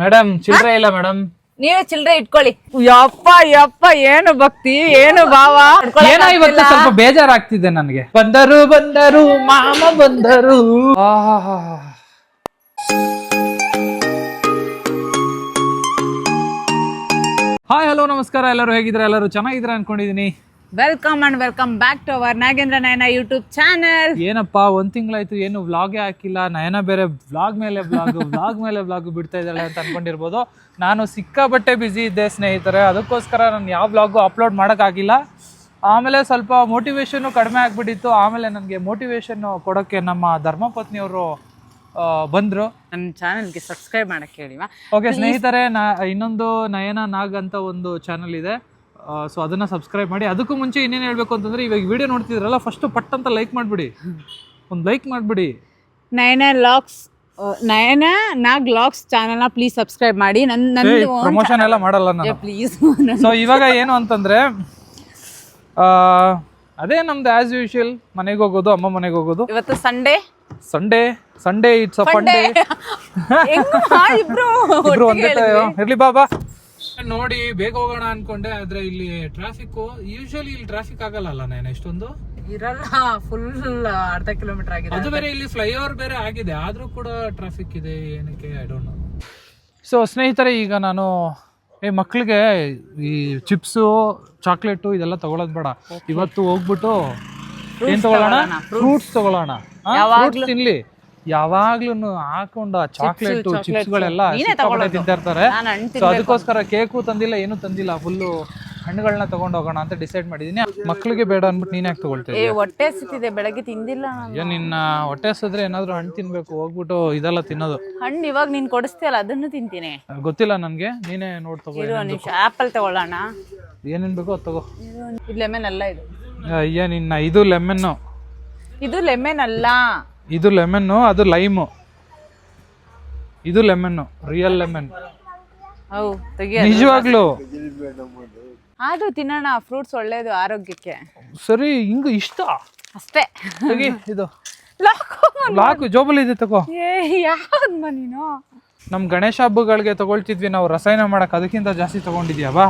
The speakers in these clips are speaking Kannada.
ಮೇಡಮ್ ಚಿಲ್ಲರೆ ಇಲ್ಲ ಮೇಡಮ್. ನೀವೇ ಚಿಲ್ಲರೆ ಇಟ್ಕೊಳ್ಳಿ. ಯಪ್ಪ ಯಪ್ಪ ಏನು ಭಕ್ತಿ ಏನು ಭಾವ. ಏನೋ ಇವತ್ತು ಸ್ವಲ್ಪ ಬೇಜಾರಾಗ್ತಿದೆ ನನಗೆ. ಬಂದರು ಬಂದರು ಮಾಮ ಬಂದರು. ಹಾಯ್ ಹಲೋ ನಮಸ್ಕಾರ, ಎಲ್ಲರೂ ಹೇಗಿದ್ರೆ? ಎಲ್ಲರೂ ಚೆನ್ನಾಗಿದ್ರೆ ಅನ್ಕೊಂಡಿದೀನಿ. Welcome and welcome back to our Nagendra Nayana YouTube channel. ಏನಪ್ಪಾ ಒಂದ್ ತಿಂಗಳಾಯ್ತು ಏನು ವ್ಲಾಗೇ ಹಾಕಿಲ್ಲ. ನಯನ ಬೇರೆ ವ್ಲಾಗ್ ಮೇಲೆ ವ್ಲಾಗ್ ಬಿಡ್ತಾ ಇದ್ದಾಳೆ ಅಂತ ಅನ್ಕೊಂಡಿರ್ಬೋದು. ನಾನು ಸಿಕ್ಕಾಬಟ್ಟೆ ಬ್ಯುಸಿ ಇದ್ದೆ ಸ್ನೇಹಿತರೆ, ಅದಕ್ಕೋಸ್ಕರ ನಾನು ಯಾವ ವ್ಲಾಗು ಅಪ್ಲೋಡ್ ಮಾಡೋಕ್ಕಾಗಿಲ್ಲ. ಆಮೇಲೆ ಸ್ವಲ್ಪ ಮೋಟಿವೇಶನ್ನು ಕಡಿಮೆ ಆಗಿಬಿಟ್ಟಿತ್ತು. ಆಮೇಲೆ ನನಗೆ ಮೋಟಿವೇಶನ್ ಕೊಡೋಕ್ಕೆ ನಮ್ಮ ಧರ್ಮಪತ್ನಿಯವರು ಬಂದರು. ನನ್ನ ಚಾನೆಲ್ಗೆ ಸಬ್ಸ್ಕ್ರೈಬ್ ಮಾಡೋಕ್ಕೆ ಹೇಳಿವಾ. ಓಕೆ ಸ್ನೇಹಿತರೆ, ಇನ್ನೊಂದು ನಯನ ನಾಗ್ ಅಂತ ಒಂದು ಚಾನಲ್ ಇದೆ, ಸೊ ಅದನ್ನು ಸಬ್ಸ್ಕ್ರೈಬ್ ಮಾಡಿ. ಅದಕ್ಕೂ ಮುಂಚೆ ಇನ್ನೇನು ಹೇಳಬೇಕು ಅಂತಂದರೆ, ಇವಾಗ ವಿಡಿಯೋ ನೋಡ್ತಿದ್ರಲ್ಲ, ಫಸ್ಟು ಪಟ್ ಅಂತ ಲೈಕ್ ಮಾಡಿಬಿಡಿ, ಒಂದು ಲೈಕ್ ಮಾಡಿಬಿಡಿ. ನಯನ ನಾಗ್ ಲಾಗ್ಸ್ ಚಾನಲ್ನ ಪ್ಲೀಸ್ ಸಬ್ಸ್ಕ್ರೈಬ್ ಮಾಡಿ. ನನ್ನ ಪ್ರಮೋಷನ್ ಎಲ್ಲ ಮಾಡಲ್ಲ ನಾನು ಪ್ಲೀಸ್. ಸೊ ಇವಾಗ ಏನು ಅಂತಂದರೆ, ಅದೇ ನಮ್ದು ಆ್ಯಸ್ ಯೂಶುವಲ್ ಮನೆಗೆ ಹೋಗೋದು, ಅಮ್ಮ ಮನೆಗೆ ಹೋಗೋದು. ಇವತ್ತು Sunday it's a fun day. ಇಬ್ರು ಒಂದೇ ಇರ್ಲಿ ಬಾಬಾ. ನೋಡಿ ಬೇಗ ಹೋಗೋಣ ಅನ್ಕೊಂಡೆ, ಆದ್ರೆ ಇಲ್ಲಿ ಟ್ರಾಫಿಕ್, ಯೂಶುವಲಿ ಇಲ್ಲಿ ಟ್ರಾಫಿಕ್ ಆಗಲ್ಲ ನಾನು ಎಷ್ಟೊಂದು ಇರಲ್ಲ, ಫುಲ್ ಅರ್ಧ ಕಿಲೋಮೀಟರ್ ಆಗಿದೆ. ಅದು ಬೇರೆ ಇಲ್ಲಿ ಫ್ಲೈಓವರ್ ಬೇರೆ ಆಗಿದೆ, ಆದ್ರೂ ಕೂಡ ಟ್ರಾಫಿಕ್ ಇದೆ, ಏನಕ್ಕೆ ಐ ಡೋಂಟ್ ನೋ. ಸೊ ಸ್ನೇಹಿತರೆ, ಈಗ ನಾನು ಮಕ್ಳಿಗೆ ಈ ಚಿಪ್ಸು ಚಾಕ್ಲೇಟು ಇದೆಲ್ಲ ತಗೊಳ್ಳೋದು ಬೇಡ. ಇವತ್ತು ಹೋಗ್ಬಿಟ್ಟು ಏನ್ ತಗೊಳ್ಳೋಣ? ಫ್ರೂಟ್ಸ್ ತಗೊಳ್ಳೋಣ. ಫ್ರೂಟ್ಸ್ ತಿನ್ಲಿ, ಯಾವಾಗ್ಲೂ ಹಾಕೊಂಡು ಆ ಚಾಕ್ಲೇಟು ಚಿಪ್ಸ್ಗಳೆಲ್ಲ ತಿಂತಾ ಇರ್ತಾರೆ. ಸೊ ಅದಕ್ಕೋಸ್ಕರ ಕೇಕು ತಂದಿಲ್ಲ, ಏನು ತಂದಿಲ್ಲ, ಫುಲ್ಲು ಹಣ್ಣುಗಳನ್ನ ತಗೊಂಡು ಹೋಗೋಣ ಅಂತ ಡಿಸೈಡ್ ಮಾಡಿದೀನಿ. ಮಕ್ಳಿಗೆ ಬೇಡ ಅನ್ಬಿಟ್ಟು ನೀನ್ ಯಾಕೆ ತಗೊಳ್ತೀವಿ? ಹೊಟ್ಟೆ ಸಿಕ್ತಿದೆ, ಬೆಳಗ್ಗೆ ತಿಂದಿಲ್ಲ. ನಿನ್ನ ಹೊಟ್ಟೆ ಹಸಿದ್ರೆ ಏನಾದ್ರು ಹಣ್ಣು ತಿನ್ಬೇಕು, ಹೋಗ್ಬಿಟ್ಟು ಇದೆಲ್ಲ ತಿನ್ನೋದು. ಹಣ್ಣು ಇವಾಗ ನೀನ್ ಕೊಡಿಸ್ತೀಯಲ್ಲ ಅದನ್ನು ತಿಂತೀನಿ. ಗೊತ್ತಿಲ್ಲ ನನ್ಗೆ, ನೀನೇ ನೋಡ್ ತಗೋ. ಆಪಲ್ ತಗೊಳ್ಳೋಣ, ಏನೇನ್ ಬೇಕೋ ಅದು ತಗೋ. ಇದು ಲೆಮನ್ ಅಲ್ಲ, ಇದು ಅಯ್ಯ ನಿನ್ನ, ಇದು ಲೆಮನ್ನು. ಇದು ಲೆಮನ್ ಅಲ್ಲ, ಇದು ಲೆಮನ್ನು, ಅದು ಲೈಮು. ಇದು ಲೆಮನ್ನು, ರಿಯಲ್ ಲೆಮನ್. ನಿಜವಾಗ್ಲು ಅದು ತಿನ್ನೋಣ, ಫ್ರೂಟ್ಸ್ ಒಳ್ಳೇದು ಆರೋಗ್ಯಕ್ಕೆ. ಸರಿ, ಹಿಂಗ ಇಷ್ಟ ಅಷ್ಟೇ. ಇದು ಲಾಕು ಜೋಬಲ್ಲಿ ಇದೆ, ತಗೋ. ಯಾವ್ದಮ್ಮ ನೀನು? ನಮ್ ಗಣೇಶ ಹಬ್ಬಗಳಿಗೆ ತಗೊಳ್ತಿದ್ವಿ ನಾವು ರಸಾಯನ ಮಾಡಕ್, ಅದಕ್ಕಿಂತ ಜಾಸ್ತಿ ತಗೊಂಡಿದ್ಯಾವಾ?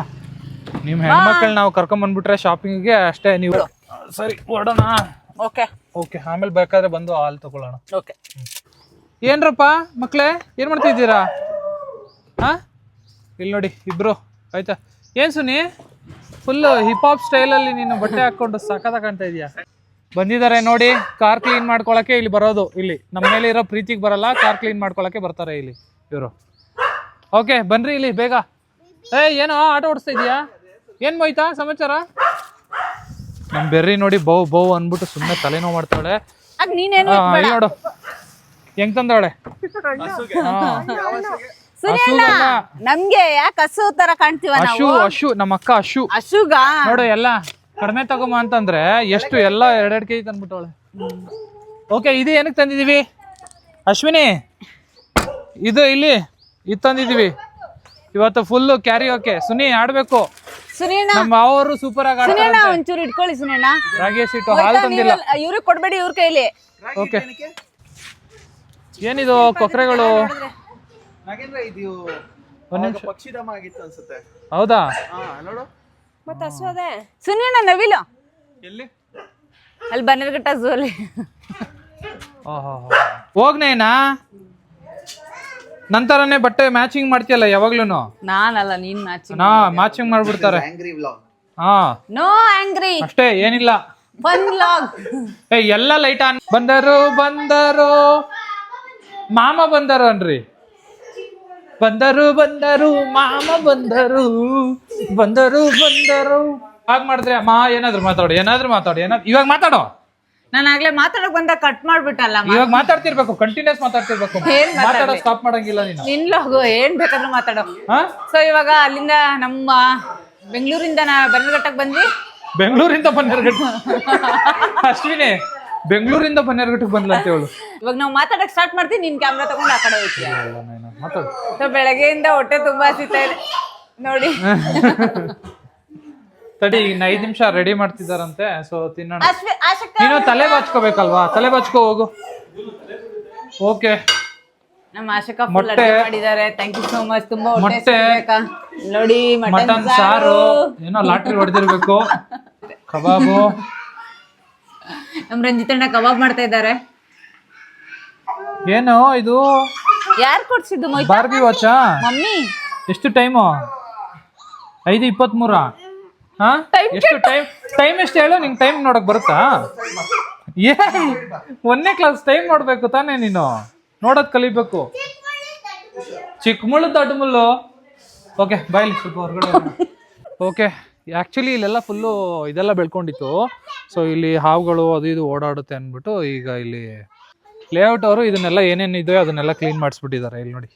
ನಿಮ್ ಹೆಣ್ಮಕ್ಳು ನಾವು ಕರ್ಕೊಂಡ್ ಬಂದ್ಬಿಟ್ರೆ ಶಾಪಿಂಗ್ಗೆ ಅಷ್ಟೇ. ನೀವು ಸರಿ ಹೊರಡೋಣ. ಓಕೆ, ಆಮೇಲೆ ಬೇಕಾದ್ರೆ ಬಂದು ಹಾಲು ತಗೊಳ್ಳೋಣ. ಓಕೆ. ಏನ್ರಪ್ಪ ಮಕ್ಳೇ, ಏನ್ ಮಾಡ್ತಾ ಇದ್ದೀರಾ? ಹಾ, ಇಲ್ಲಿ ನೋಡಿ ಇಬ್ರು. ಆಯ್ತಾ? ಏನ್ ಸುನಿ, ಫುಲ್ ಹಿಪ್ ಹಾಪ್ ಸ್ಟೈಲಲ್ಲಿ ನೀನು ಬಟ್ಟೆ ಹಾಕೊಂಡು ಸಖತ್ತಾಗಿ ಕಾಣ್ತಾ ಇದೀಯಾ. ಬಂದಿದ್ದಾರೆ ನೋಡಿ, ಕಾರ್ ಕ್ಲೀನ್ ಮಾಡ್ಕೊಳಕ್ಕೆ ಇಲ್ಲಿ ಬರೋದು. ಇಲ್ಲಿ ನಮ್ಮ ಮೇಲೆ ಇರೋ ಪ್ರೀತಿಗೆ ಬರಲ್ಲ, ಕಾರ್ ಕ್ಲೀನ್ ಮಾಡ್ಕೊಳಕ್ಕೆ ಬರ್ತಾರೆ ಇಲ್ಲಿ ಇವರು. ಓಕೆ ಬನ್ರಿ ಇಲ್ಲಿ ಬೇಗ. ಏನೋ ಆಟೋ ಓಡಿಸ್ತಾ ಇದೀಯಾ? ಏನ್ ಹೋಯ್ತಾ ಸಮಾಚಾರ? ನಮ್ ಬೆರ್ರಿ ನೋಡಿ ಬೌ ಅನ್ಬಿಟ್ಟು ಸುಮ್ಮನೆ ತಲೆನೋವು ಮಾಡ್ತಾಳೆ. ನೋಡು ಹೆಂಗ್ ತಂದವಳೆ. ನಮ್ಗೆ ಯಾಕೆ ಹಸು ತರ ಕಾಣ್ತೀವ? ಅಶು ನಮ್ಮ ಅಕ್ಕ ಅಶುಗ ನೋಡು, ಎಲ್ಲ ಕಡಿಮೆ ತಗೊಂಬ ಅಂತಂದ್ರೆ ಎಷ್ಟು ಎಲ್ಲ 2 kg ತಂದ್ಬಿಟ್ಟವಳೆ. ಓಕೆ, ಇದು ಏನಕ್ಕೆ ತಂದಿದೀವಿ ಅಶ್ವಿನಿ? ಇದು ಇಲ್ಲಿ ಇದು ತಂದಿದೀವಿ ಇವತ್ತು ಫುಲ್ ಕ್ಯಾರಿ. ಓಕೆ ಸುನಿ ಆಡ್ಬೇಕು. ನಮ್ಮ ಅವರು ಸೂಪರ್ ಆಗಿ ಆಡ್ತಾರೆ. ಒಂಚೂರು ಇಟ್ಕೊಳ್ಳಿ ಸುನೇಣ. ರಾಗಿ ಸೀಟು ಹಾಲು ತಂದಿಲ್ಲ, ಇವ್ರಿಗೆ ಕೊಡ್ಬೇಡಿ, ಇವ್ರ ಕೈಲಿ. ಓಕೆ, ಏನಿದು ಕೊಕ್ರೆಗಳು? ಹೌದಾ? ಸುನೇಣ ನವಿಲು ಅಲ್ಲಿ ಬನ್ನೇರ್ಘಟ್ಟ ಝೂ ಅಲ್ಲಿ. ಹೋಗ್ನೇನಾ ನಂತರನೇ ಬಟ್ಟೆ ಮ್ಯಾಚಿಂಗ್ ಮಾಡ್ತೀಯಲ್ಲ ಯಾವಾಗ್ಲೂ. ನಾನಲ್ಲ, ನೀನ್ ಮ್ಯಾಚಿಂಗ್ ಮಾಡ್ಬಿಡ್ತಾರೆ. ನೋ ಆಂಗ್ರಿ ಅಷ್ಟೇ, ಏನಿಲ್ಲ. ಎಲ್ಲ ಲೈಟ್ ಆನ್. ಬಂದರು ಮಾಮ ಬಂದರು ಅನ್ರಿ. ಬಂದರು ಮಾಮ ಬಂದರು ಹಾಗೆ ಮಾಡಿದ್ರೆ ಅಮ್ಮ. ಏನಾದ್ರು ಮಾತಾಡು. ಇವಾಗ ಮಾತಾಡೋ. ನಾನು ಆಗ್ಲೇ ಮಾತಾಡಕ್ ಬಂದ ಕಟ್ ಮಾಡ್ಬಿಟ್ಟಲ್ಲ. ಇವಾಗ ಮಾತಾಡ್ತಿರ್ಬೇಕು, ಕಂಟಿನ್ಯೂಸ್ ಮಾತಾಡ್ತಿರ್ಬೇಕು, ಮಾತಾಡೋ ಸ್ಟಾಪ್ ಮಾಡಂಗಿಲ್ಲ ನೀನು. ನಿನ್ಲೋಗು, ಏನ್ ಬೇಕಾದ್ರೂ ಮಾತಾಡೋ. ಸೊ ಇವಾಗ ಅಲ್ಲಿಂದ ನಮ್ಮ ಬೆಂಗಳೂರಿಂದ ಬನ್ನೇರ್ಘಟ್ಟಕ್ಕೆ ಬಂದ್ವಿ. ಬೆಂಗಳೂರಿಂದ ಬನ್ನೇರ್ಘಟ್ಟ? ಅಶ್ವಿನಿ ಬೆಂಗಳೂರಿಂದ ಬನ್ನೇರ್ಘಟ್ಟಕ್ಕೆ ಬಂದ್ಲ ಅಂತ ಹೇಳು. ಇವಾಗ ನಾವು ಮಾತಾಡಕ್ ಸ್ಟಾರ್ಟ್ ಮಾಡ್ತೀವಿ, ನಿನ್ ಕ್ಯಾಮ್ರಾ ತಗೊಂಡು ಆ ಕಡೆ ಹೋಗ್ತೀವಿ. ಸೊ ಬೆಳಗ್ಗೆಯಿಂದ ಹೊಟ್ಟೆ ತುಂಬಾ ಹಸಿತಾ ಇದೆ ನೋಡಿ. ತಡಿ, ಇನ್ನು 5 ನಿಮಿಷ ರೆಡಿ ಮಾಡ್ತಿದಾರಂತೆ, ಸೊ ತಿನ್ನೋಣ. ನೀನು ತಲೆ ಬಾಚ್ಕೋಬೇಕಲ್ವಾ? ತಲೆ ಬಾಚ್ಕೋ ಹೋಗು. ಓಕೆ, ನಮ್ಮ ಆಶಿಕಾ ಫುಲ್ ಅಡುಗೆ ಮಾಡಿದ್ದಾರೆ. Thank you so much. ತುಂಬಾ ಹೊಟ್ಟೆ ನೋಡಿ, ಮಟನ್ ಸಾರು, ಏನೋ ಲಾಟ್ರಿ ಹೊಡೆದಿರ್ಬೇಕು. ಕಬಾಬು, ನಮ್ ರಂಜಿತಣ್ಣ ಕಬಾಬ್ ಮಾಡ್ತಾ ಇದ್ದಾರೆ. ಏನು ಇದು? ಯಾರು ಕೊಡ್ಸಿದ್ದು? ಬಾರ್ಬಿ ವಾಚಾ? ಮಮ್ಮಿ. ಎಷ್ಟು ಟೈಮು? 5:23. ಹಾ, ಎಷ್ಟು ಟೈಮ್ ಎಷ್ಟು ಹೇಳು? ನಿಂಗೆ ಟೈಮ್ ನೋಡಕ್ ಬರುತ್ತಾ? ಒಂದನೇ ಕ್ಲಾಸ್ ಟೈಮ್ ನೋಡ್ಬೇಕು ತಾನೇ ನೀನು? ನೋಡೋದ್ ಕಲಿಬೇಕು. ಚಿಕ್ಕ ಮುಳ್ಳು ದೊಡ್ಡ ಮುಳ್ಳು. ಓಕೆ ಬಾಯ್, ಸ್ವಲ್ಪ ಹೊರಗಡೆ. ಓಕೆ, ಆ್ಯಕ್ಚುಲಿ ಇಲ್ಲೆಲ್ಲ ಫುಲ್ಲು ಇದೆಲ್ಲ ಬೆಳ್ಕೊಂಡಿತ್ತು. ಸೊ ಇಲ್ಲಿ ಹಾವುಗಳು ಅದು ಇದು ಓಡಾಡುತ್ತೆ ಅಂದ್ಬಿಟ್ಟು ಈಗ ಇಲ್ಲಿ ಲೇಔಟ್ ಅವರು ಇದನ್ನೆಲ್ಲ ಏನೇನು ಇದೆಯೋ ಅದನ್ನೆಲ್ಲ ಕ್ಲೀನ್ ಮಾಡಿಸ್ಬಿಟ್ಟಿದ್ದಾರೆ. ಇಲ್ಲಿ ನೋಡಿ,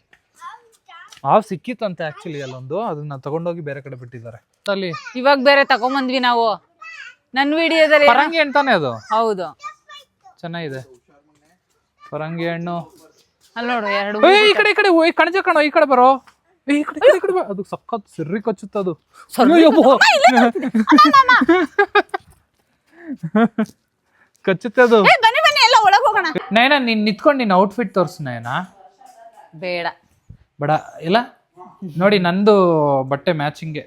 ಹಾವು ಸಿಕ್ಕಿತ್ತಂತೆ ಆ್ಯಕ್ಚುಲಿ ಅಲ್ಲೊಂದು, ಅದನ್ನ ತಗೊಂಡೋಗಿ ಬೇರೆ ಕಡೆ ಬಿಟ್ಟಿದ್ದಾರೆ. ಅಲ್ಲಿ ಇವಾಗ ಬೇರೆ ತಗೊಂಬಂದ್ವಿ ನಾವು. ನನ್ನ ವಿಡಿಯೋದಲ್ಲಿ ಪರಂಗಿ ಹಣ್ಣು ತಾನೇ ಅದು? ಹೌದು, ಚೆನ್ನಾಗಿದೆ ಪರಂಗಿ ಹಣ್ಣು. ಅಲ್ಲಿ ನೋಡು, ಎರಡು. ಈ ಕಡೆ ಕಣಜ ಕಣೋ, ಈ ಕಡೆ ಬರೋ. ಈ ಕಡೆ ಬರೋ. ಅದು ಸಖತ್ ಸಿರ್ರಿ ಕಚ್ಚುತ್ತದು. ಕಚ್ಚುತ್ತೆ ಅದು. ಬನ್ನಿ ಬನ್ನಿ, ಎಲ್ಲ ಒಳಗೆ ಹೋಗೋಣ. ನಯನ, ನೀನ್ ನಿಂತ್ಕೊಂಡು ನಿನ್ನ ಔಟ್ಫಿಟ್ ತೋರ್ಸು ನಯನ. ಬೇಡ ಬೇಡ ಇಲ್ಲ ನೋಡಿ, ನಂದು ಬಟ್ಟೆ ಮ್ಯಾಚಿಂಗ್ಗೆ.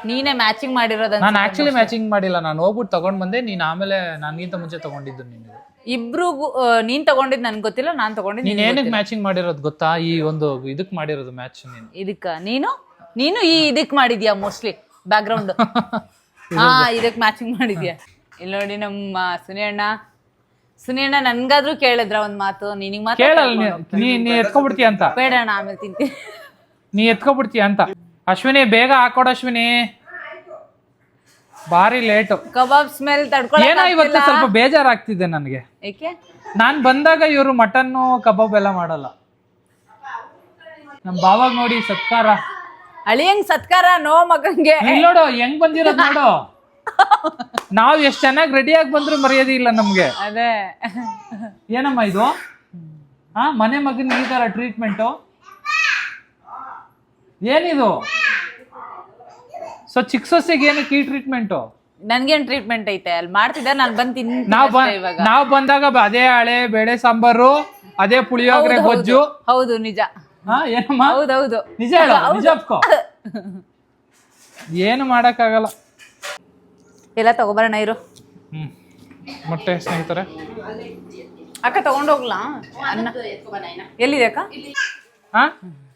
ನೀನೇ ಮ್ಯಾಚಿಂಗ್ ಮಾಡಿರೋದ? ನಾನು ಆಕ್ಚುಲಿ ಮ್ಯಾಚಿಂಗ್ ಮಾಡಿಲ್ಲ, ನಾನು ಹೋಗ್ಬಿಟ್ಟು ತಗೊಂಡ್ ಬಂದೆ. ನೀನ್ ಆಮೇಲೆ ನನ್ಗಿಂತ ಮುಂಚೆ ತಗೊಂಡಿದ್ದು ನೀನು. ಇಬ್ರಿಗೂ ನೀನ್ ತಗೊಂಡಿದ್ ನನ್ಗೆ ಗೊತ್ತಿಲ್ಲ, ನಾನ್ ತಗೊಂಡಿದ್ದು. ನೀನ್ ಏನಕ್ಕೆ ಮ್ಯಾಚಿಂಗ್ ಮಾಡಿರೋದು ಗೊತ್ತಾ? ಈ ಒಂದು ಇದಕ್ ಮಾಡಿರೋದು ಮ್ಯಾಚ್ ನೀನು. ಇದಕ್ಕ ನೀನು ಈ ಇದಕ್ ಮಾಡಿದ್ಯಾ ಮೋಸ್ಟ್ಲಿ, ಬ್ಯಾಕ್ ಗ್ರೌಂಡ್. ಹಾ, ಇದಕ್ ಮ್ಯಾಚಿಂಗ್ ಮಾಡಿದ್ಯಾ. ಇಲ್ಲಿ ನೋಡಿ ನಮ್ಮ ಸುನಿ ಅಣ್ಣ ನನ್ಗಾದ್ರೂ ಕೇಳಿದ್ರ ಒಂದ್ ಮಾತು? ನಿನಗ್ ಮಾತ್ರ ಕೇಳಲ್ಲ. ನೀ ಎತ್ಕೊಬಿಡ್ತೀಯ ಅಂತ. ಬೇಡ ಅಣ್ಣ, ಆಮೇಲೆ ತಿಂತೀನಿ. ನೀ ಎತ್ಕೊಬಿಡ್ತೀಯ ಅಂತ. ಅಶ್ವಿನಿ ಬೇಗ ಹಾಕೊಡ ಅಶ್ವಿನಿ, ಭಾರಿ ಲೇಟು. ಕಬಾಬ್ ಸ್ಮೆಲ್ ತಡ್ಕೊಳ್ಳ. ಏನೋ ಇವತ್ತು ಸ್ವಲ್ಪ ಬೇಜಾರಾಗ್ತಿದೆ ನನಗೆ. ಏಕೆ? ನಾನ್ ಬಂದಾಗ ಇವರು ಮಟನ್ನು ಕಬಾಬ್ ಎಲ್ಲ ಮಾಡಲ್ಲ. ನಮ್ ಬಾವಾಗ ನೋಡಿ ಸತ್ಕಾರ. ಅಳಿಯಂಗ್ ಸತ್ಕಾರ ನೋ ಮಗಂಗೆ. ಇಲ್ಲಿ ನೋಡು ಹೆಂಗ್ ಬಂದಿರೋದು ನೋಡು. ನಾವ್ ಎಷ್ಟ್ ಚೆನ್ನಾಗಿ ರೆಡಿಯಾಗಿ ಬಂದ್ರು ಮರ್ಯಾದೆ ಇಲ್ಲ ನಮ್ಗೆ. ಅದೇ ಏನಮ್ಮ ಇದು? ಹಾ, ಮನೆ ಮಗನ್ ಈ ತರ ಟ್ರೀಟ್ಮೆಂಟು ಏನಿದು? ಸೊ ಚಿಕ್ಕ ಸೊಸೆಗೆ ಏನಕ್ಕೆ ಈ ಟ್ರೀಟ್ಮೆಂಟು? ನನ್ಗೇನ್ ಟ್ರೀಟ್ಮೆಂಟ್ ಐತೆ? ಅಲ್ಲಿ ಮಾಡ್ತಿದ್ದ, ನಾನು ಬಂದ್ ನಾವ್ ಬಂದಾಗ ಅದೇ ಹಳೆ ಬೇಳೆ ಸಾಂಬಾರು, ಅದೇ ಪುಳಿಯೋಗರೆ ಗೊಜ್ಜು. ಹೌದು, ನಿಜ. ಹಾ, ಏನಮ್ಮ? ಹೌದೌದು, ನಿಜ ಹೇಳು, ನಿಜ ಒಪ್ಕೋ. ಏನು ಮಾಡಕ್ಕಾಗಲ್ಲ. ಎಲ್ಲ ತಗೋಬರೋಣ ಇರು. ಮೊಟ್ಟೆ ಸ್ನೇಹಿತರೆ. ಅಕ್ಕ ತಗೊಂಡೋಗ್ಲಾ? ಎಲ್ಲಿದೆ ಅಕ್ಕ? ಹಾ,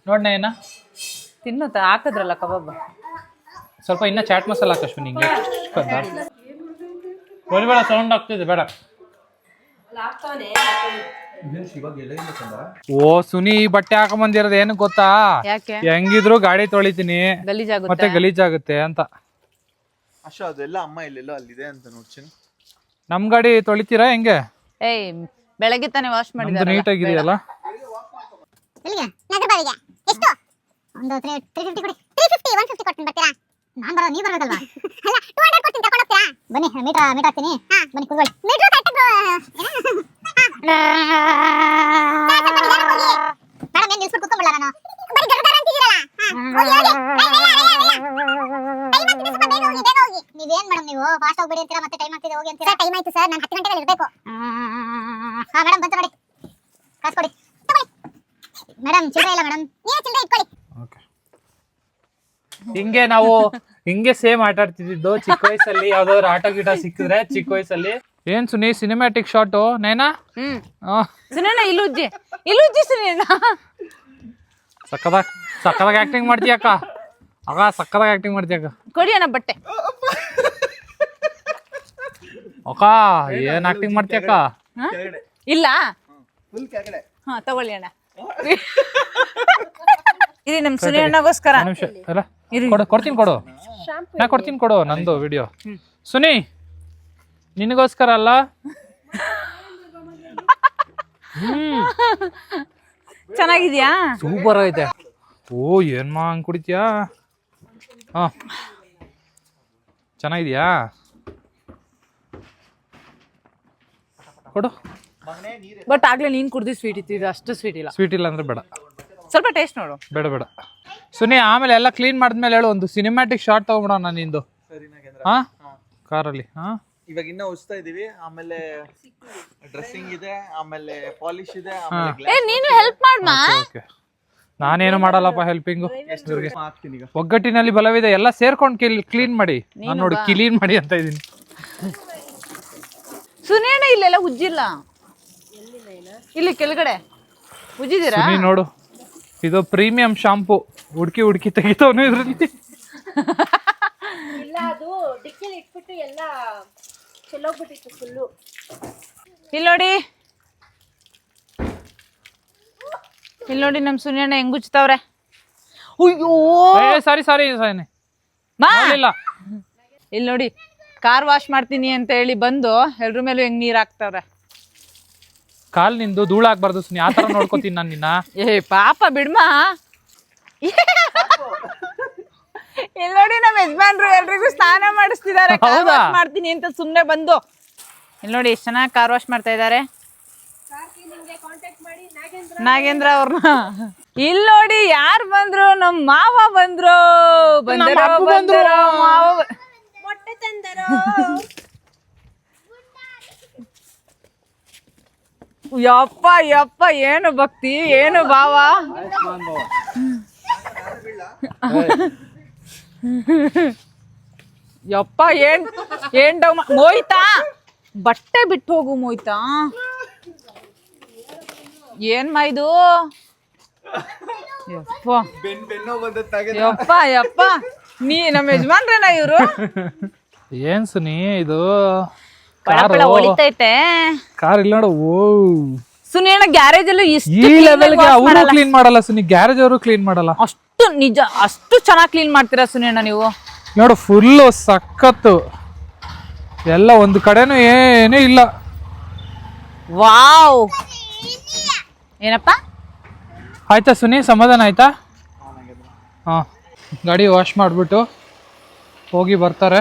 ನೋಡ್ನ ಏನ ತಿನ್ನು. ಹಾಕಿದ್ರಲ್ಲ ಕಬಾಬ್, ಸ್ವಲ್ಪ ಇನ್ನ ಚಾಟ್ ಮಸಾಲ ಹಾಕಶ್ವಿ. ನಿಂಗೆ ಬೇಡ, ಸೌಂಡ್ ಆಗ್ತಿದೆ, ಬೇಡ. ಓ ಸುನಿ, ಈ ಬಟ್ಟೆ ಹಾಕೊಂಬಂದಿರೋದು ಏನು ಗೊತ್ತಾ? ಯಾಕೆ? ಹೆಂಗಿದ್ರು ಗಾಡಿ ತೊಳಿತೀನಿ, ಮತ್ತೆ ಗಲೀಜಾಗುತ್ತೆ ಅಂತ. ಅದೆಲ್ಲ ಅಮ್ಮ ಇಲ್ಲೆಲ್ಲೋ ಅಲ್ಲಿದೆ ಅಂತ ನೋಡ್ತೀನಿ. ನಮ್ ಗಾಡಿ ತೊಳಿತೀರಾ ಹೆಂಗೆ? ಏಯ್, ಬೆಳಗ್ಗೆ ತಾನೇ ವಾಶ್ ಮಾಡಿದಾರೆ. ನೀಟಾಗಿದೆಯಲ್ಲ. ಎಷ್ಟು? ಒಂದು 350 ಕೊಡಿ. 350 150 ಕೊಡ್ತೀನಿ, ಬರ್ತೀರಾ? ನಾನು ಬರೋದು, ನೀವು ಬರೋದಲ್ವಾ? ಅಲ್ಲ 200 ಕೊಡ್ತೀನಿ, ತಗೊಂಡು ಹೋಗ್ತೀರಾ? ಬನ್ನಿ, ಮೀಟರ್ ಹಾಕ್ತೀನಿ. ಹಾ, ಬನ್ನಿ ಕೂತ್ಕೊಳ್ಳಿ. ಮೀಟರ್ ಕರೆಕ್ಟ್ ಮೇಡಮ್, ಏನು ನಿಲ್ಸ್ಬಿಟ್ಟು ಕೂತ್ಕೊಂಡ್ಬಿಡಲ್ಲ ನಾನು? ಬರೀ ಗರ್ಗರ ಅಂತಿದ್ದೀರಲ್ಲ. ಹೋಗಿ ನೀವೇನ್ ಮೇಡಮ್, ನೀವು ಫಾಸ್ಟ್ ಹೋಗ್ಬೇಡಿ ಅಂತೀರಾ, ಮತ್ತೆ ಟೈಮ್ ಆಗ್ತಿದೆ ಹೋಗಿ ಅಂತೀರಾ. ಟೈಮ್ ಆಯ್ತು ಸರ್, ನಾನು 10 ಗಂಟೆಗೆ ಇರಬೇಕು. ಹಾ ಮೇಡಮ್, ಬಂತು ನೋಡಿ, ಕಾಸು ಕೊಡಿ. ಮೇಡಮ್ ಚಿಲ್ಲರೆ ಇಲ್ಲ ಮೇಡಮ್, ನೀವೇ ಚಿಲ್ಲರೆ ಇಟ್ಕೊಳ್ಳಿ. ಹಿಂಗೆ ನಾವು ಹಿಂಗೆ ಸೇಮ್ ಆಟ ಆಡ್ತಿದ್ದು ಚಿಕ್ಕ ವಯಸ್ಸಲ್ಲಿ. ಯಾವ್ದಾದ್ರು ಆಟ ಗಿಟ ಸಿಕ್ಕಿದ್ರೆ ಚಿಕ್ಕ ವಯಸ್ಸಲ್ಲಿ. ಏನ್ ಸುನಿ ಸಿನಿಮ್ಯಾಟಿಕ್ ಶಾಟು ನೈನಾ? ಸುನೇನ ಇಲ್ಲುಜ್ಜಿ ಸುನೇನ ಸಕ್ಕದಾಗ ಆಕ್ಟಿಂಗ್ ಮಾಡ್ತೀಯಕ್ಕ. ಸಕ್ಕದಾಗ ಆಕ್ಟಿಂಗ್ ಮಾಡ್ತೀಯಕ್ಕ. ಕೊಡಿ ಅಣ್ಣ ಬಟ್ಟೆ. ಅಕ್ಕ ಏನ್ ಆಕ್ಟಿಂಗ್ ಮಾಡ್ತೀಯಕ್ಕ? ಇಲ್ಲ, ಹಾ ತಗೊಳ್ಳಿ ಅಣ್ಣ. ಇದು ನಮ್ ಸುನಿ ಅಣ್ಣಗೋಸ್ಕರ. ಕೊಡ್ತೀನಿ ಕೊಡು, ನಾ ಕೊಡ್ತೀನಿ ಕೊಡು, ನಂದು ವಿಡಿಯೋ. ಸುನಿ ನಿನಗೋಸ್ಕರ ಅಲ್ಲ. ಚೆನ್ನಾಗಿದ್ಯಾ? ಸೂಪರ್ ಐತೆ. ಓ ಏನ್ ಹಂಗ್ ಕುಡಿತೀಯಾ? ಹಾ, ಚೆನ್ನಾಗಿದ್ಯಾ? ಕೊಡು. ಬಟ್ ಆಗ್ಲೇ ನೀನ್ ಕುಡ್ದಿ ಸ್ವೀಟ್ ಇತ್ತು, ಇದು ಅಷ್ಟು ಸ್ವೀಟ್ ಇಲ್ಲ. ಸ್ವೀಟ್ ಇಲ್ಲ ಅಂದ್ರೆ ಬೇಡ, ಸ್ವಲ್ಪ ಟೇಸ್ಟ್ ನೋಡು. ಬೇಡ. ಸುನಿ ಆಮೇಲೆ ಎಲ್ಲ ಕ್ಲೀನ್ ಮಾಡಿದ್ಮೇಲೆ ಹೇಳು, ಒಂದು ಸಿನಿಮ್ಯಾಟಿಕ್ ಶಾಟ್ ತಗೊಂಬಿಡೋಣ ನಿಂದು. ಹಾ, ಕಾರಲ್ಲಿ. ಹಾ, ಇವಾಗ ಇನ್ನ ಉಸ್ತಾ ಇದೀವಿ, ಆಮೇಲೆ ಡ್ರೆಸ್ಸಿಂಗ್ ಇದೆ, ಆಮೇಲೆ ಪಾಲಿಶ್ ಇದೆ, ಆಮೇಲೆ glass ನೀನು ಹೆಲ್ಪ್ ಮಾಡ್ಮಾ. ಓಕೆ ನಾನೇನು ಮಾಡಲ್ಲಪ್ಪ ಹೆಲ್ಪಿಂಗು. ಹಾಕ್ತೀನಿ ಈಗ. ಒಗ್ಗಟ್ಟಿನಲ್ಲಿ ಬಲವಿದೆ, ಎಲ್ಲ ಸೇರ್ಕೊಂಡು ಕ್ಲೀನ್ ಮಾಡಿ. ನಾನು ನೋಡಿ ಕ್ಲೀನ್ ಮಾಡಿ ಅಂತ ಇದೀನಿ. ಸುನೇಣ ಇಲ್ಲೆಲ್ಲ ಉಜ್ಜಿಲ್ಲ, ಇಲ್ಲಿ ಕೆಳಗಡೆ ಉಜ್ಜಿದ್ದೀರಾ? ಸುನಿ ನೋಡು, ಇದು ಪ್ರೀಮಿಯಂ ಶಾಂಪು, ಹುಡುಕಿ ಹುಡುಕಿ ತೆಗಿತವನು ಇದ್ರಲ್ಲಿ. ಇಲ್ಲ ಅದು ಡಿಕ್ಕಿಲಿ ಇಟ್ಬಿಟ್ಟು ಎಲ್ಲ ಚೆಲ್ಲೋಗ್ಬಿಟ್ಟಿತ್ತು ಫುಲ್ಲು. ಇಲ್ಲಿ ನೋಡಿ, ಇಲ್ಲಿ ನೋಡಿ ನಮ್ ಸುನಿಯಣ್ಣ ಹೆಂಗ್ ಉಜ್ತಾವ್ರೆ. ಅಯ್ಯೋ ಸಾರಿ ಮಾ, ಇಲ್ಲ ಇಲ್ಲಿ ನೋಡಿ ಕಾರ್ ವಾಶ್ ಮಾಡ್ತೀನಿ ಅಂತ ಹೇಳಿ ಬಂದು ಎಲ್ರ ಮೇಲೂ ಹೆಂಗ್ ನೀರ್ ಹಾಕ್ತಾವ್ರೆ. ಕಾಲ್ ನಿಂದು ಧೂಳಾಗ್ಬಾರ್ದು ಸುನಿ, ಆ ತರ ನೋಡ್ಕೋತೀನಿ ನಾನು ನಿನ್ನ. ಏ ಪಾಪ ಬಿಡ್ಮಾ. ಇಲ್ಲಿ ನೋಡಿ ನಮ್ಮ ಯಜಮಾನ್ರು ಎಲ್ರಿಗೂ ಸ್ನಾನ ಮಾಡಿಸ್ತಿದ್ದಾರೆ, ಕಾರ್ ವಾಶ್ ಮಾಡ್ತೀನಿ ಅಂತ ಸುಮ್ನೆ ಬಂದು. ಇಲ್ಲಿ ನೋಡಿ ಎಷ್ಟು ಚೆನ್ನಾಗಿ ಕಾರ್ ವಾಶ್ ಮಾಡ್ತಾ ಇದ್ದಾರೆ ನಾಗೇಂದ್ರ ಅವ್ರನ್ನ. ಇಲ್ಲಿ ನೋಡಿ ಯಾರು ಬಂದ್ರು, ನಮ್ ಮಾವ ಬಂದ್ರು. ಮಾವ ಮೊಟ್ಟೆ ತಂದರು. ಯಪ್ಪ ಯಪ್ಪ, ಏನು ಭಕ್ತಿ, ಏನು ಭಾವ. ಯಪ್ಪ ಏನ್ ಡೌ ಮೋಯ್ತಾ, ಬಟ್ಟೆ ಬಿಟ್ಟು ಹೋಗು ಮೋಯ್ತಾ. ಏನ್ ಇದು? ಯಪ್ಪ ಯಪ್ಪ ಯಪ್ಪ, ನೀ ನಮ್ಮ ಯಜಮಾನ್ರೇನ ಇವ್ರು? ಏನ್ ಸುನಿ ಇದು ಪಳ ಹೊಳಿತೈತೆ ಕಾರ್ ಇಲ್ಲ ನೋಡು. ಓ ಸುನಿಯಣ್ಣ ಗ್ಯಾರೇಜ್ ಅಲ್ಲೂ ಈ ಇಷ್ಟು ಲೆವೆಲ್ಗೆ ಅವರು ಕ್ಲೀನ್ ಮಾಡಲ್ಲ ಸುನಿ, ಗ್ಯಾರೇಜ್ ಅವರು ಕ್ಲೀನ್ ಮಾಡಲ್ಲ. ಅಷ್ಟು ನಿಜ, ಅಷ್ಟು ಚೆನ್ನಾಗಿ ಕ್ಲೀನ್ ಮಾಡ್ತೀರಾ ಸುನಿಯಣ್ಣ ನೀವು. ನೋಡು ಫುಲ್ಲು ಸಖತ್ತು, ಎಲ್ಲ ಒಂದು ಕಡೆನೂ ಏನೂ ಇಲ್ಲ. ವಾವ್, ಏನಪ್ಪ ಆಯ್ತಾ ಸುನಿ, ಸಮಾಧಾನ ಆಯ್ತಾ? ಹಾಂ, ಗಾಡಿ ವಾಶ್ ಮಾಡಿಬಿಟ್ಟು ಹೋಗಿ ಬರ್ತಾರೆ.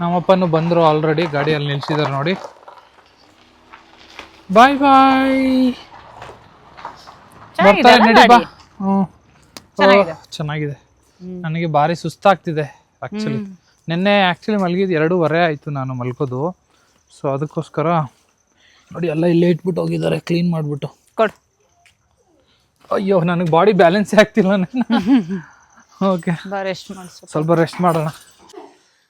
ನಮ್ಮಪ್ಪನೂ ಬಂದರು ಆಲ್ರೆಡಿ, ಗಾಡಿಯಲ್ಲಿ ನಿಲ್ಸಿದ್ದಾರೆ ನೋಡಿ. ಬಾಯ್ ಬಾಯ್, ಬರ್ತಾರೆ ನಡಿ ಬಾ. ಹ್ಞೂ ಚೆನ್ನಾಗಿದೆ. ನನಗೆ ಭಾರಿ ಸುಸ್ತಾಗ್ತಿದೆ ಆ್ಯಕ್ಚುಲಿ. ನಿನ್ನೆ ಆ್ಯಕ್ಚುಲಿ ಮಲಗಿದ್ದು 2:30 ಆಯಿತು ನಾನು ಮಲ್ಕೋದು. ಸೊ ಅದಕ್ಕೋಸ್ಕರ ನೋಡಿ ಎಲ್ಲ ಇಲ್ಲೇ ಇಟ್ಬಿಟ್ಟು ಹೋಗಿದ್ದಾರೆ ಕ್ಲೀನ್ ಮಾಡಿಬಿಟ್ಟು. ಕೊಡು. ಅಯ್ಯೋ ನನಗೆ ಬಾಡಿ ಬ್ಯಾಲೆನ್ಸೇ ಆಗ್ತಿಲ್ಲ ನಾನು. ಓಕೆ ರೆಸ್ಟ್ ಮಾಡಿಸು, ಸ್ವಲ್ಪ ರೆಸ್ಟ್ ಮಾಡೋಣ.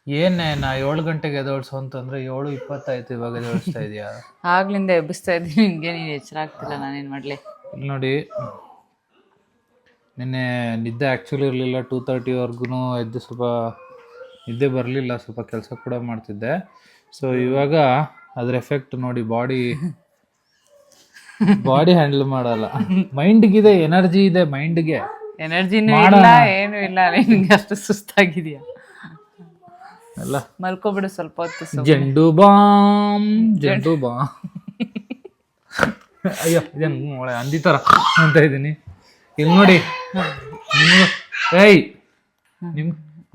ಏನೇ ನಾ 7 ಗಂಟೆಗೆ ಎದೋಳ್ಸು ಅಂತಂದರೆ 7:20 ಆಯ್ತು, ಇವಾಗ ಎದೋಳಿಸ್ತಾ ಇದೆಯಾ? ಆಗ್ಲಿಂದ ಎಬ್ಬಿಸ್ತಾ ಇದ್ದೀನಿ ನಿಮಗೆ, ನೀನು ಎಚ್ಚರ ಆಗ್ತಿಲ್ಲ, ನಾನೇನು ಮಾಡಲಿ. ಇಲ್ಲಿ ನೋಡಿ, ನಿನ್ನೆ ನಿದ್ದೆ ಆ್ಯಕ್ಚುಲಿ ಇರಲಿಲ್ಲ, 2:30ವರೆಗೂ ಎದ್ದು ಸ್ವಲ್ಪ ನಿದ್ದೆ ಬರಲಿಲ್ಲ, ಸ್ವಲ್ಪ ಕೆಲಸ ಕೂಡ ಮಾಡ್ತಿದ್ದೆ. ಸೊ ಇವಾಗ ಅದ್ರ ಎಫೆಕ್ಟ್ ನೋಡಿ, ಬಾಡಿ ಹ್ಯಾಂಡಲ್ ಮಾಡಲ್ಲ. ಮೈಂಡ್ಗಿದೆ ಎನರ್ಜಿ ಇದೆ, ಮೈಂಡ್ಗೆ ಎನರ್ಜಿನೂ ಇಲ್ಲ, ಏನು ಇಲ್ಲ, ನಿನ್ಗೆ ಅಷ್ಟು ಸುಸ್ತಾಗಿದೆಯಾ? ಎಲ್ಲ ಮಲ್ಕೊಬಿಡು ಸ್ವಲ್ಪ ಹೊತ್ತು. ಜಂಡು ಬಾಮ್. ಅಯ್ಯೋ ಇದೇನು ಅಂದಿ ಥರ ಅಂತ ಇದ್ದೀನಿ. ಇಲ್ಲಿ ನೋಡಿ,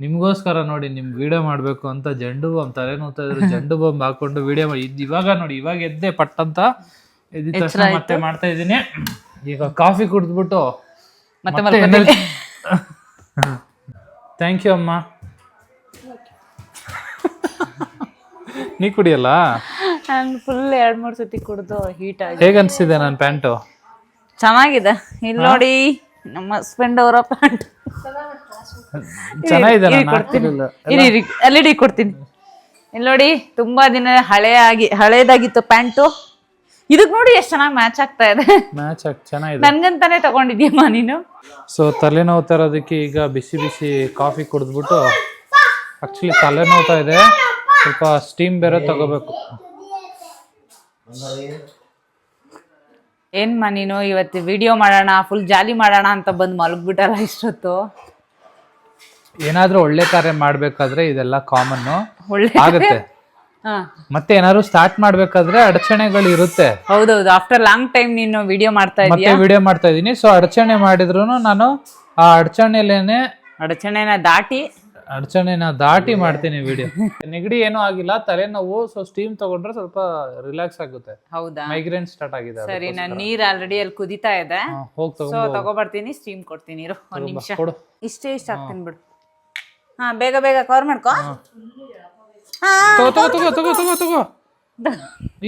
ನಿಮ್ಗೋಸ್ಕರ ನೋಡಿ, ನಿಮ್ಗೆ ವಿಡಿಯೋ ಮಾಡಬೇಕು ಅಂತ ಜಂಡು ಬಾಂಬ್ ತಲೆ ನೋಡ್ತಾ ಇದ್ರು, ಜಂಡು ಬಾಂಬ್ ಹಾಕೊಂಡು ವಿಡಿಯೋ ಮಾಡಿ. ಇವಾಗ ನೋಡಿ, ಇವಾಗ ಎದ್ದೆ ಪಟ್ಟಂತ ಎದ್ದ ತಕ್ಷಣ ಮತ್ತೆ ಮಾಡ್ತಾ ಇದ್ದೀನಿ. ಈಗ ಕಾಫಿ ಕುಡಿದ್ಬಿಟ್ಟು ಮತ್ತೆ ಥ್ಯಾಂಕ್ ಯು ಅಮ್ಮ. ನೀ ಕುಡಿಯಲ್ಲ? ನಾನು ಫುಲ್ 2-3 ಸತಿ ಕುಡಿದು ಹೀಟ್ ಆಗಿ. ಹೇಗೆ ಅನ್ಸಿದೆ ನನ್ನ ಪ್ಯಾಂಟು? ಚೆನ್ನಾಗಿದೆ. ಇಲ್ಲಿ ನೋಡಿ ನಮ್ಮ ಹಸ್ಬೆಂಡ್ ಅವರ ಪ್ಯಾಂಟ್ ಚೆನ್ನಾಗಿದೆ. ಅಲ್ಲಿ ಕೊಡ್ತೀನಿ. ಇಲ್ಲಿ ನೋಡಿ, ತುಂಬಾ ದಿನ ಹಳೇದಾಗಿತ್ತು ಪ್ಯಾಂಟು. ಇದಕ್ ನೋಡಿ ಎಷ್ಟು ಚೆನ್ನಾಗಿ ಮ್ಯಾಚ್ ಆಗ್ತಾ ಇದೆ. ಮ್ಯಾಚ್ ಚೆನ್ನಾಗಿದೆ. ನನ್ಗಂತಾನೆ ತಗೊಂಡಿದ್ಯಮ್ಮ ನೀನು. ಸೊ ತಲೆನೋವು ತರೋದಕ್ಕೆ ಈಗ ಬಿಸಿ ಬಿಸಿ ಕಾಫಿ ಕುಡಿದ್ಬಿಟ್ಟು, ಆಕ್ಚುಲಿ ತಲೆನೋವ್ತಾ ಇದೆ, ಸ್ವಲ್ಪ ಸ್ಟೀಮ್ ಬೇರೆ ತಗೋಬೇಕು. ಏನ್ಮಾ ನೀನು ಇವತ್ತು ವಿಡಿಯೋ ಮಾಡೋಣ, ಫುಲ್ ಜಾಲಿ ಮಾಡೋಣ ಅಂತ ಬಂದು ಮಲಗ್ಬಿಟ್ಟಲ್ಲ ಇಷ್ಟೊತ್ತು. ಏನಾದ್ರೂ ಒಳ್ಳೆ ಕಾರ್ಯ ಮಾಡ್ಬೇಕಾದ್ರೆ ಇದೆಲ್ಲ ಕಾಮನ್ ಒಳ್ಳೆ ಆಗುತ್ತೆ. ಮತ್ತೆ ಏನಾದ್ರು ಸ್ಟಾರ್ಟ್ ಮಾಡ್ಬೇಕಾದ್ರೆ ಅಡಚಣೆಗಳು ಇರುತ್ತೆ. ಹೌದೌದು, ಆಫ್ಟರ್ ಲಾಂಗ್ ಟೈಮ್ ನೀನು ವಿಡಿಯೋ ಮಾಡ್ತಾ ಮತ್ತೆ ಇದೀಯ. ವಿಡಿಯೋ ಮಾಡ್ತಾ ಇದೀನಿ. ಸೊ ಅಡಚಣೆ ಮಾಡಿದ್ರು ನಾನು ಆ ಅಡಚಣೆನ ದಾಟಿ ಮಾಡ್ತೀನಿ ವಿಡಿಯೋ. ನೆಗಡಿ ಏನೂ ಆಗಿಲ್ಲ, ತಲೆನೋವು. ಸೊ ಸ್ಟೀಮ್ ತಗೊಂಡ್ರೆ ಸ್ವಲ್ಪ ರಿಲ್ಯಾಕ್ಸ್ ಆಗುತ್ತೆ. ಹೌದಾ, ಮೈಗ್ರೇನ್ ಸ್ಟಾರ್ಟ್ ಆಗಿದೆ. ಸರಿ, ನಾನು ನೀರ್ ಆಲ್ರೆಡಿ ಅಲ್ಲಿ ಕುದಿತಾ ಇದೆ, ಹೋಗಿ ಸೊ ತಗೋಬರ್ತೀನಿ. ಸ್ಟೀಮ್ ಕೊಡ್ತೀನಿ ಇರು, 1 ನಿಮಿಷ. ಕೊಡು. ಇಷ್ಟೇ ಹಾಕ್ತೀನಿ ಬಿಡು. ಹಾ ಬೇಗ ಬೇಗ ಕವರ್ ಮಾಡ್ಕೋ. ಹಾ ತಗೋ ತಗೋ ತಗೋ ತಗೋ ತಗೋ ತಗೋ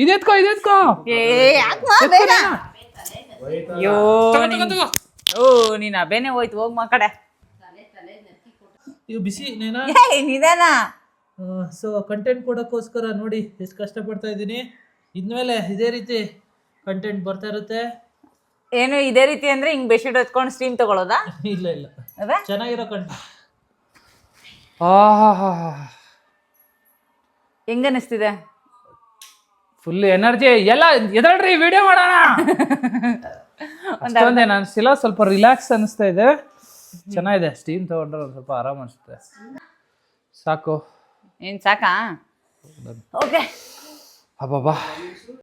ಇದೆತ್ಕೋ ಇದೆತ್ಕೋ ಏ ಯಾಕಮ್ಮ ಬೇಗ. ಅಯ್ಯೋ ಓ ನೀನ್ ಅಬೇನೆ ಹೋಯ್ತು, ಹೋಗ್ ಮಾ ಕಡೆ. ಇವು ಬಿಸಿ ನೇನಾ. ಏ ನಿಧಾನ. ಸೊ ಕಂಟೆಂಟ್ ಕೊಡೋಕ್ಕೋಸ್ಕರ ನೋಡಿ ಎಷ್ಟು ಕಷ್ಟಪಡ್ತಾ ಇದ್ದೀನಿ. ಇದ್ಮೇಲೆ ಇದೇ ರೀತಿ ಕಂಟೆಂಟ್ ಬರ್ತಾ ಇರುತ್ತೆ. ಏನು ಇದೇ ರೀತಿ ಅಂದ್ರೆ ಹಿಂಗ್ ಬೆಡ್ಶೀಟ್ ಹೊತ್ಕೊಂಡು ಸ್ಟ್ರೀಮ್ ತಗೊಳ್ಳೋದಾ? ಇಲ್ಲ ಇಲ್ಲ, ಅದೇ ಚೆನ್ನಾಗಿರೋ ಕಂಟೆಂಟ್. ಹೆಂಗ ಅನಿಸ್ತಿದೆ? ಫುಲ್ ಎನರ್ಜಿ ಎಲ್ಲ ಎದಳ್ರಿ ವಿಡಿಯೋ ಮಾಡೋಣ. ಅಷ್ಟೊಂದೇ ನಾನು ಸ್ವಲ್ಪ ರಿಲ್ಯಾಕ್ಸ್ ಅನಿಸ್ತಾ ಇದೆ. ಚೆನ್ನಾಗಿದೆ, ಸ್ಟೀಮ್ ತಗೊಂಡ್ರೆ ಒಂದು ಸ್ವಲ್ಪ ಆರಾಮ್ ಅನಿಸುತ್ತೆ. ಸಾಕು ಏನ್ ಸಾಕಾ? ಓಕೆ ಅಬ್ಬಬ್ಬಾ.